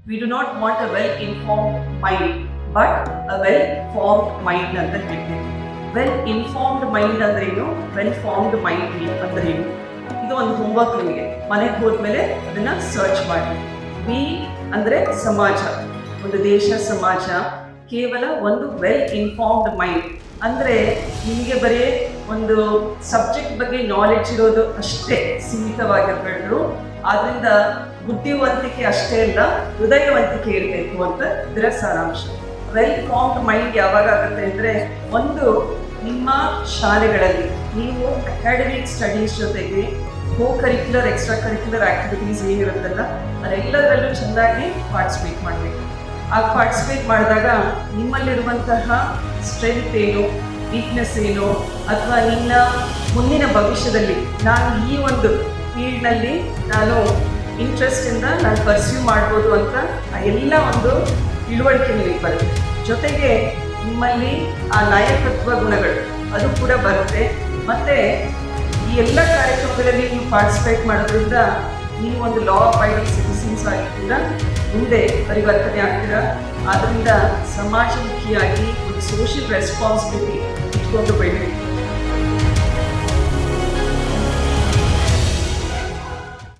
We do not want a well informed mind but a well formed mind ಅಂತ ಹೇಳ್ತೀವಿ. Well informed mind ಅಂದ್ರೆ ಏನು, well formed mind ಅಂದ್ರೆ ಏನು? ಇದು ಒಂದು ಹೋಮ್ವರ್ಕ್ ನಿಮಗೆ. ಮನೆಗೆ ಹೋದ್ಮೇಲೆ ಅದನ್ನ ಸರ್ಚ್ ಮಾಡಿ. ವಿ ಅಂದ್ರೆ ಸಮಾಜ, ಒಂದು ದೇಶ, ಸಮಾಜ. ಕೇವಲ ಒಂದು ವೆಲ್ ಇನ್ಫಾರ್ಮ್ಡ್ ಮೈಂಡ್ ಅಂದರೆ ನಿಮಗೆ ಬರೀ ಒಂದು ಸಬ್ಜೆಕ್ಟ್ ಬಗ್ಗೆ ನಾಲೆಡ್ಜ್ ಇರೋದು ಅಷ್ಟೇ ಸೀಮಿತವಾಗಿರಬೇಡ್ರು. ಆದ್ದರಿಂದ ಬುದ್ಧಿವಂತಿಕೆ ಅಷ್ಟೇ ಅಲ್ಲ, ಹೃದಯವಂತಿಕೆ ಇರಬೇಕು ಅಂತ ಇದರ ಸಾರಾಂಶ. ವೆಲ್ ಫಾರ್ಮ್ಡ್ ಮೈಂಡ್ ಯಾವಾಗ ಆಗುತ್ತೆ ಅಂದರೆ, ಒಂದು ನಿಮ್ಮ ಶಾಲೆಗಳಲ್ಲಿ ನೀವು ಅಕಾಡೆಮಿಕ್ ಸ್ಟಡೀಸ್ ಜೊತೆಗೆ cocurricular, extracurricular activities ಏನಿರುತ್ತಲ್ಲ ಅದೆಲ್ಲದರಲ್ಲೂ ಚೆನ್ನಾಗಿ ಪಾರ್ಟಿಸಿಪೇಟ್ ಮಾಡಬೇಕು. ಆ ಪಾರ್ಟಿಸಿಪೇಟ್ ಮಾಡಿದಾಗ ನಿಮ್ಮಲ್ಲಿರುವಂತಹ ಸ್ಟ್ರೆಂತ್ ಏನು, ವೀಕ್ನೆಸ್ ಏನು, ಅಥವಾ ನಿನ್ನ ಮುಂದಿನ ಭವಿಷ್ಯದಲ್ಲಿ ನಾನು ಈ ಒಂದು ಫೀಲ್ಡ್ನಲ್ಲಿ ನಾನು ಇಂಟ್ರೆಸ್ಟಿಂದ ನಾನು ಪರ್ಸ್ಯೂ ಮಾಡ್ಬೋದು ಅಂತ ಆ ಎಲ್ಲ ಒಂದು ತಿಳುವಳಿಕೆ ನಿಮಗೆ ಬರುತ್ತೆ. ಜೊತೆಗೆ ನಿಮ್ಮಲ್ಲಿ ಆ ನಾಯಕತ್ವ ಗುಣಗಳು ಅದು ಕೂಡ ಬರುತ್ತೆ. ಮತ್ತು ಈ ಎಲ್ಲ ಕಾರ್ಯಕ್ರಮಗಳಲ್ಲಿ ನೀವು ಪಾರ್ಟಿಸಿಪೇಟ್ ಮಾಡೋದ್ರಿಂದ ನೀವು ಒಂದು ಲಾ ಅಬೈಡಿಂಗ್ ಸಿಟಿಸನ್ಸ್ ಆಗಿ ಕೂಡ ಮುಂದೆ ಪರಿವರ್ತನೆ ಆಗ್ತೀರಾ. ಆದ್ದರಿಂದ ಸಮಾಜಮುಖಿಯಾಗಿ ಒಂದು ಸೋಷಿಯಲ್ ರೆಸ್ಪಾನ್ಸಿಬಿಲಿಟಿ ಇಟ್ಕೊಂಡು ಬೆಳೀಬೇಕು.